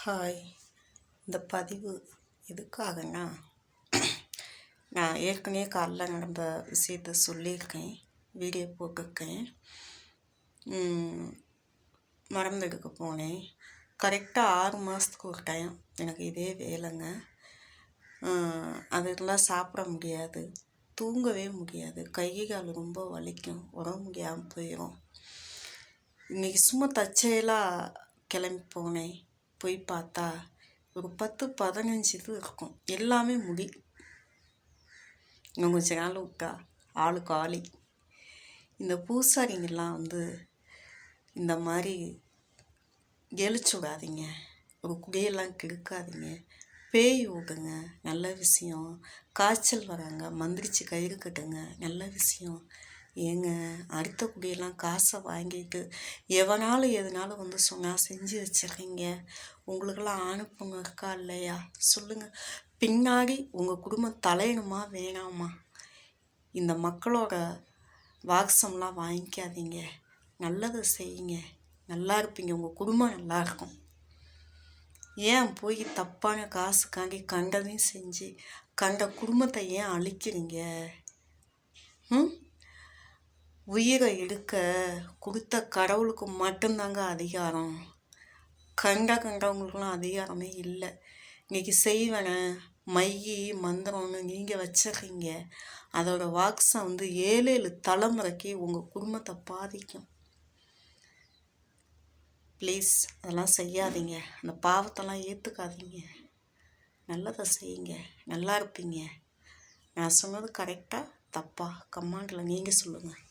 Hi. இந்த பதிவு எதுக்காகன்னா, நான் ஏற்கனவே காலைல நடந்த விஷயத்த சொல்லியிருக்கேன், வீடியோ போட்டிருக்கேன். மருந்து எடுக்க போனேன். கரெக்டாக 6 மாதத்துக்கு ஒரு டைம் எனக்கு இதே வேலைங்க. அதெல்லாம் சாப்பிட முடியாது, தூங்கவே முடியாது, கை கால் ரொம்ப வலிக்கும், உடம்பு முடியாமல் போயிடும். இன்றைக்கி சும்மா தற்செயலாக கிளம்பி போனேன். போய் பார்த்தா ஒரு 10-15 இது இருக்கும், எல்லாமே முடி. இன்னும் கொஞ்ச நாள் விட்டா ஆளு காலி. இந்த பூசாரிங்கெல்லாம் இந்த மாதிரி எழுச்சி விடாதீங்க, ஒரு குடியெல்லாம் கெடுக்காதீங்க, பேய் ஓடுங்க, நல்ல விஷயம். காய்ச்சல் வராங்க, மந்திரிச்சு கயிறு கட்டுங்க, நல்ல விஷயம். ஏங்க, அடுத்த குடியெல்லாம் காசை வாங்கிட்டு எவனாலும் எதனாலும் சொன்னால் செஞ்சு வச்சுருக்கீங்க. உங்களுக்கெல்லாம் அனுப்புங்க இருக்கா இல்லையா சொல்லுங்கள். பின்னாடி உங்கள் குடும்பம் தலையணுமா வேணாமா? இந்த மக்களோட வாக்சம்லாம் வாங்கிக்காதீங்க, நல்லதை செய்யுங்க, நல்லா இருப்பீங்க, உங்கள் குடும்பம் நல்லா இருக்கும். ஏன் போய் தப்பான காசுக்காண்டி கண்டதையும் செஞ்சு கண்ட குடும்பத்தை ஏன் அழிக்கிறீங்க? உயிரை எடுக்க கொடுத்த கடவுளுக்கு மட்டும்தாங்க அதிகாரம். கண்டவங்களுக்குலாம் அதிகாரமே இல்லை. இன்றைக்கி செய்வன மையி மந்திரம்னு நீங்கள் வச்சிடுறீங்க. அதோட வாக்ஸம் 7 தலைமுறைக்கு உங்கள் குடும்பத்தை பாதிக்கும். ப்ளீஸ் அதெல்லாம் செய்யாதீங்க, அந்த பாவத்தெல்லாம் ஏற்றுக்காதீங்க, நல்லதை செய்யுங்க, நல்லா இருப்பீங்க. நான் சொன்னது கரெக்டாக தப்பா கமெண்டில் நீங்கள் சொல்லுங்கள்.